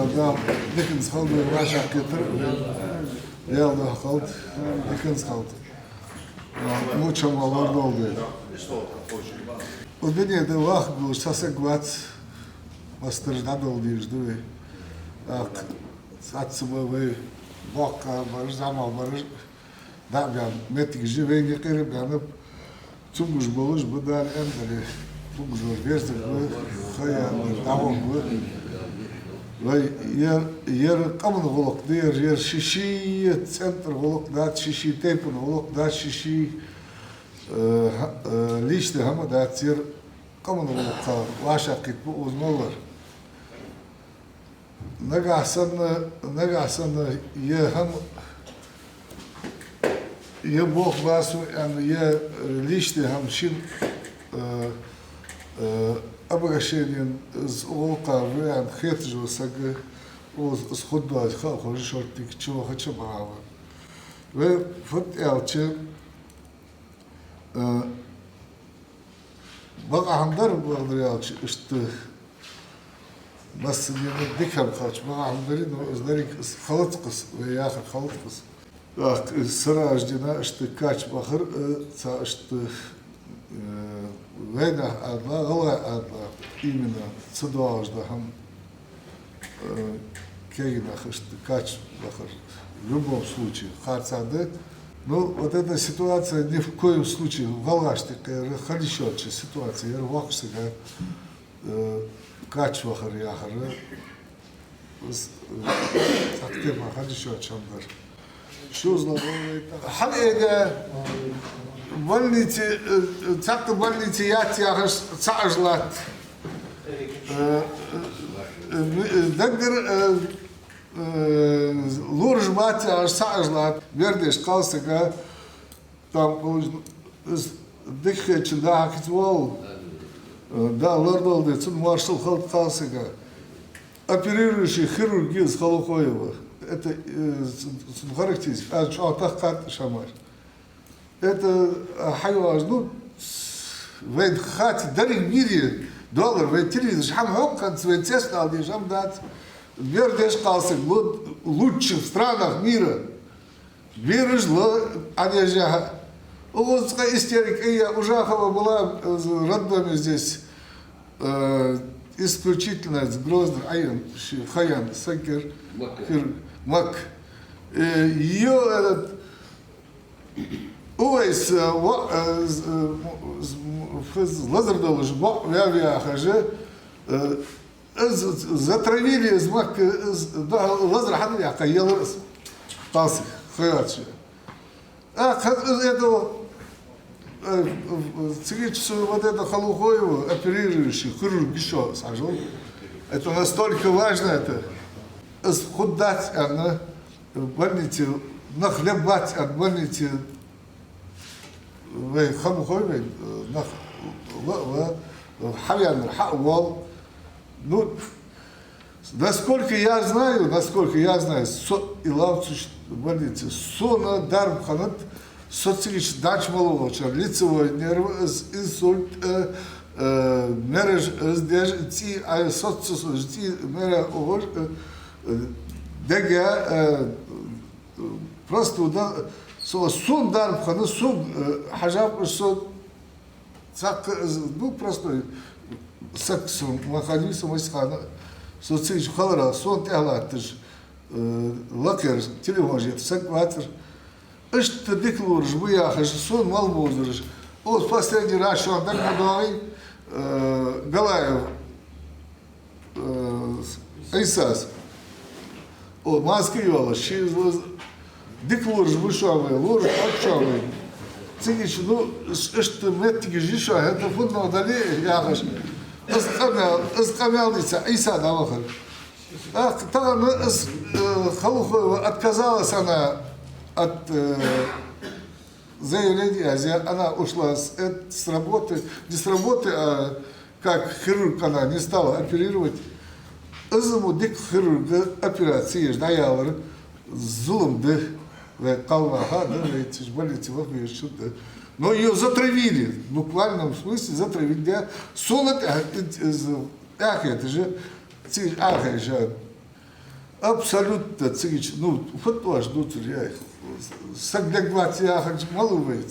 يلا ديكنز خلط واشا كتر يلا خلط ديكنز خلط mucho valor doldu. U dünyada vaqt bu sasaqvat mastırda doldu diye. Satsıma ve vakka var zaman var. Da ben metik живение qirib yani çumuş buluş bu da endere çumuş verdi bu xayal davam bu. Ve yer qamın quluq der yer şişi центр quluq da şişi tepin quluq da şişi liste ham da yer qamın quluqqa vaşaqit bu uzmanlar. Nagasan ye ham ye bog vasu yani ye liste ham şin обогащением с улка вариант хеджу сага с худой хавхо шортик чего хочу бава. Ve futbolcu bağımdır bağırıyorlar işte nasıl yani dikkat kaç bağımdırın özleri halat kız veya halat kız. Bak sırajına işte kaç bakır işte Война одна, гала одна. Именно цедуажда хам кейна кач в любом случае харцады. Но вот эта ситуация ни в коем случае в галаште халищотче ситуация ерваксыга кач вахар яхары тактема халищотчандар. Что знакомый? Халега больницы, цакты больницы ятьяхаш цажлат. Дагер лурж матьяхаш цажлат. Вердеш калсыга там дыхе чында хакитвол. Да, лордолды цун маршал халт калсыга. Оперирующий хирургия с Халухоева. Это характеристик. А что так как шамар? Это хайваж, ну, вен хати, дали в мире доллар, вен телевизор, шам хоккан, вен цеснал, шам дат, вердеш калсик, лучших странах мира. Веришь, они же, узкая истерика, и Ужахова была в роддоме здесь, исключительно с Гроздер, Айен, Хаян, Сакер, Мак. Ее этот Уэйс Лазардович Вявиахаже затравили из Мак Лазар Ханьяка Елрас Пасы Хаячи. А этого цигичную вот это Халухоеву оперирующий хирург еще сажал. Это настолько важно это. Худать она в больнице, нахлебать от больницы в Хамухове, в Хавян, Хавал. Ну, насколько я знаю, и лавцу в больнице, сона дарбханат, социлич дач маловоча, лицевой нерв, инсульт, мереж, сдержи, а социлич, мереж, дега просто удар сон дарбхана сон хажаб сон цак ну просто саксон маханисом исхана социч халра сон тялатыш лакер телевизор сакватер что деклор жбуя хаж сон мал возраж вот последний раз что так надой Галаев Айсас o maske yola, diklor жбушавый, лор отчавый. Цигич, ну, что метки жиша, это футно дали, яхаш. Эскамялница, Иса давахар. А тогда Халухова отказалась она от заявления, она ушла с работы, не с работы, а как хирург она не стала оперировать. Özümü dik хирурга операции ждаялар зулымды ve kalvaha да эти больницы в Бишуте. Но ее затравили, в буквальном смысле затравили. Солод это же абсолютно цигич, ну, фотоаж, ну, я согласия, маловый,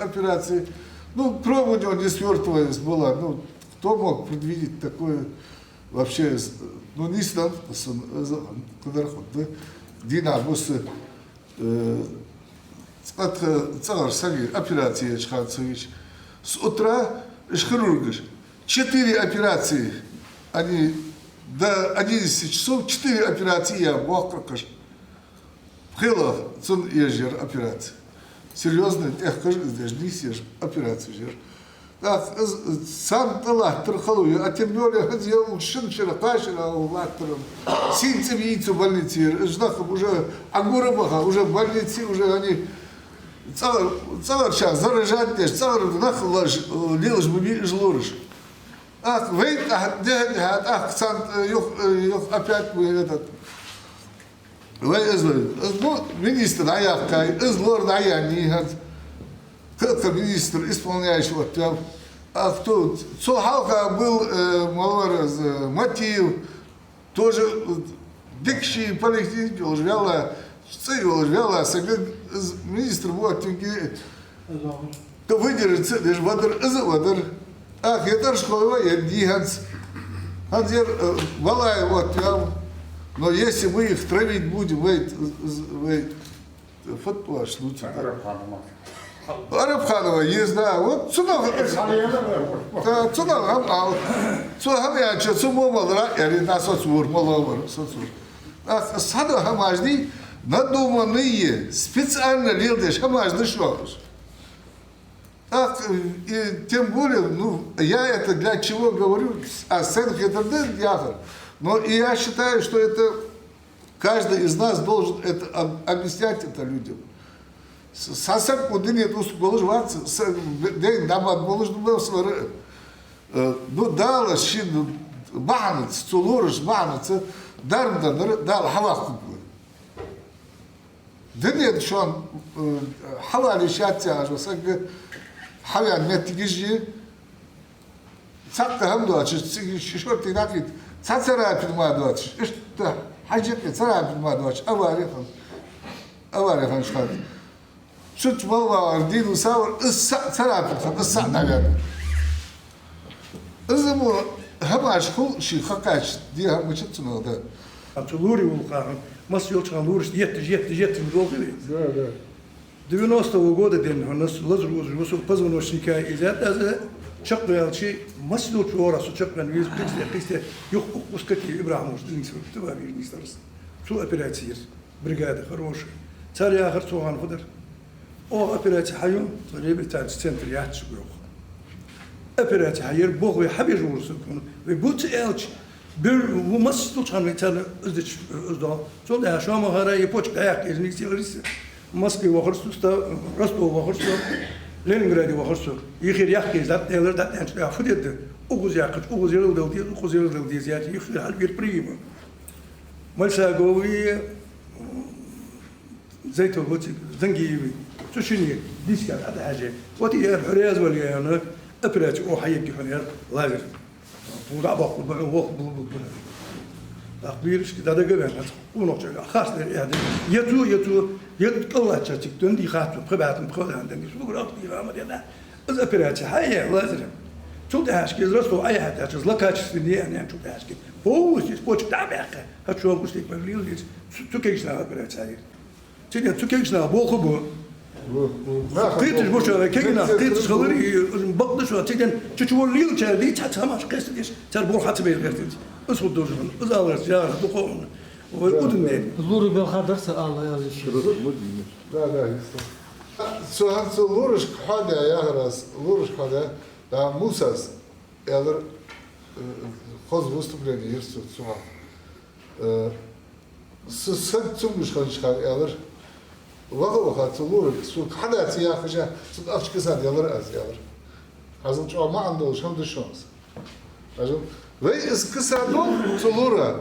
операции, ну, кровь у него не свертывалась была, ну, кто мог предвидеть такое вообще, ну, не знал, куда да, Дина, боссы, царь, сами, операции, Чханцевич, с утра, хирургиш, 4 операции, они до 11 часов, 4 операции я бахкакаш. Хела, цун ежер операция. Серьезно, я кажу, даже не сешь, операцию жер. Так, сам талах трахалую, а тем более, я шинчера, кашера, лактором, синцем яйцу больницы, ждахом уже, агурабаха, уже в больнице, уже они целый час заражать, целый нахал лилж бы жлурыш. Ах, вейт, ах, опять мы этот. Ну, министр Аявкай, из лорда Аяни, как министр исполняющего ответ. А кто? Цухалка был малораз мотив, тоже дикши поликлиники ложвяла, цей ложвяла, министр вот то выдержит, лишь вадр, вадр. Ах, я тоже школа, я диганс. Ханзер Валаев отвел. Но если мы их травить будем, фотоаш, ну, Арабханова есть, да, вот Цунов, Цунов, Цумомалра, я на соцвур, маловар, соцвур. Ах, саду хамажди, надуманные, специально лилдеш, хамажды шош. Ах, и тем более, ну, я это для чего говорю, а сценка это диагноз. Но и я считаю, что это каждый из нас должен это объяснять это людям. Сасак мудинет усположиваться, день дамат положил свары. Ну дала шин бахнец, цулурш бахнец, дармда дал хавахку. Днет что он хавали шатя, что сак хавян метигижи. Сакта хамду, что ты накид. Цацара фильмадоч, что хажик цара фильмадоч, авария шхат. Чуть мало ардину савр, цара фильм, наверное. Изму хамаш хул ши хакач, диа мучит да. Антулури вулкан, масьёлчан лурш, jet долгий. Да. 90-го года ден, у нас лазру позвоночника, и это شقنا شيء مسلوط في ورا شقنا نيز قيسته يخ وسكتي ابراهيم وش دنيس تبابي نيسترس شو ابيراتير بريغاده خروش تاري اخر سوغان فدر او ابيراتي حيو تريبي تاع سنتر يات شبوخ ابيراتي حير بوغ حبيج ورسكون وبوت الش بير ومسلوط كان تاع ازدش ازدا شو ده شو ما هرا يبوش كاياك نيستيرس مسكي وخرسوستا رستو وخرسو Leningrad وخرسو يخير يحكي ذات نيلر ذات أنت يا فديت أوجز يأكل أوجز يلودي أوجز يلودي زيادة يخير هالبير بريمة ملسا قوي زيتو بوتي زنجي شو شني ديسك هذا حاجة وتي الحرياز ولا أنا أبرج أو حيك حنير لازم وضع باق وضع أخبيرش كذا ده قبل ونقطة خاص يعني يتو الله تشتك تندي خاطر بخباتم عندنا شو بقول أخبير عمل يلا إذا أبرج حيا لازم شو ده هاشكي زرسو أي حد هاشكي لكاش في الدنيا يعني شو ده هاشكي هو شيء بوش تعبك هتشوف قصدك بقولي تكيش لا أبرج حيا تيجي تكيش لا بوخبو قيتش بوش كينا قيتش خلري بقدش وتيجي تشوف ليل تشادي تحتها قيس ديش تربور حتى بيرتدي اسود دوجن ازاور جار دقون والأذن زوري بالخضر الله يا شيخ Да. Суанцу лурыш хада яграс, лурыш хада, да мусас, ялыр хоз выступление ерсу суан. Сын цумгыш ханшхан ялыр, вага лурыш, су хада тия хажа, су афчкасад ялыр аз ялыр. Hazır çoğu ma andolş hem düşüyoruz. Hazır. Ve iskısadu tulura.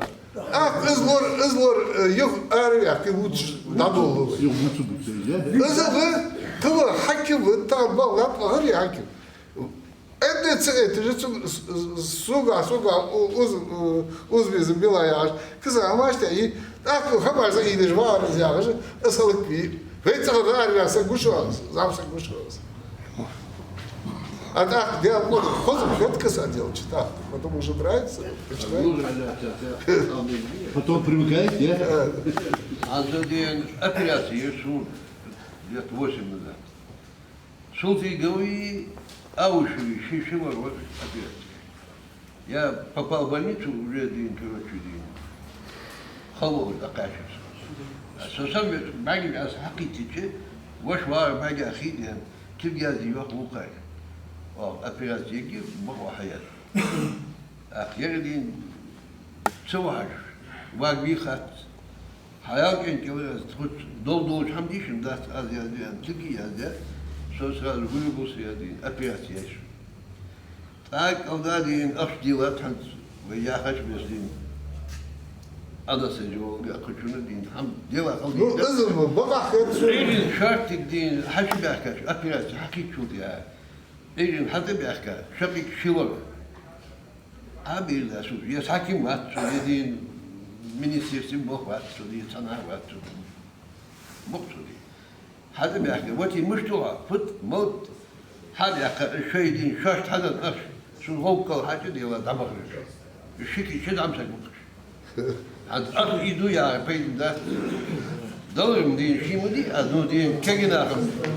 Ah izlor yok ağrı ya ki bu dadolu. Yok bu tutuk ya. Izı kıvı hakim bu tam bağlat ağır ya hakim. Endetse ettireceksin suga uzbizim bilayar. Kısa ama işte iyi. Akıl haberse iyidir varız yağışı. Isalık bir. Ve çağda ararsa kuş olsun. Zamsa kuş olsun. А так, дело много. Хозом редко садил читал. Потом уже нравится. Потом привыкает, нет? Азадин операции шел лет 8 назад. Шел и говори, аушеви, шишева, вот операция. Я попал в больницу уже день, короче, день. Холод окачивался. Сосам باقي على حقيقتي واش وار باقي اخيد كيف جازي وقت مقاي операция يجي بقوا حياة أخير دين سواج واقبي خات حياة كنت تخد دول حمديشن دات أزيادين تلقي هذا سوسال هو بوسيادين أبياتيش تاك أولادين أفضلات حنت ويا خش بسدين هذا سجوا كشون الدين حمد ديوا Ну, قلبي ызым mı? Bak akıt إيرين شارتك دين حشي بحكاش أبياتي حكيت شو ديها إيرين حتى بحكا شقيق شلور أبي لا شو يسحكي وات شو يدين ministrisi muhvat sudi sanat sudi muqsudi hadi bihki wati mshtuha fut mot hadi shaydin shasht hada nash شو هوكل حاجه دي ولا دماغ الشيء شد عم سكوت هاد اخر يدو يا بين ده دورم دي شي مدي ادو دي كجنا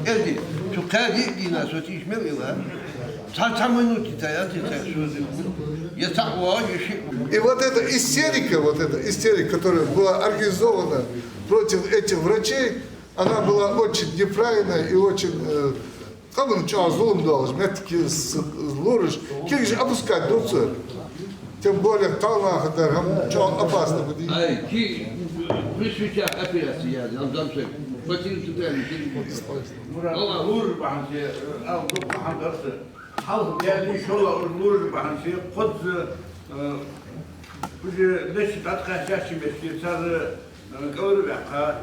ادي شو قادي دي ناس وتيش مليها تعملوا تتاياتي شو يتعوا شيء. И вот эта истерика, которая была организована против этих врачей, она была очень неправильная и очень, как бы начала злом должен, метки злорыш, как же опускать друг тем более талмах, это очень опасно будет. Ай, ки, присвятя операции, я дам все. Потом туда Allah vurur bahçe, al bu bahçe. Halk geldi şola vurur bahçe. Kod bu leş tatka şaşı meşki sarı kavur vaka.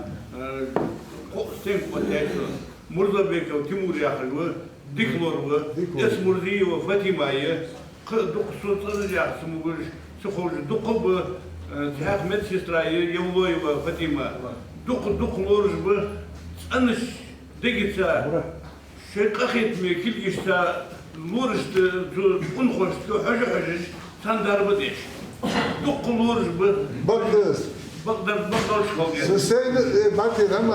Sen koteşo. Murda beko Timur yakılı, diklor bu. Esmurdi ve Fatima'yı. Dokuzları yaksın bu. Sıkıcı dokuz bu. Ahmet Sistra'yı, Yavloy ve Fatima. Dokuz bu. Anış degitsa. Şirkat etme kilgişte lurişte unhoştu hoca sandarbe deş. Dokuz bu. Bak kız, Bak da çıkıyor. sen bak dedim,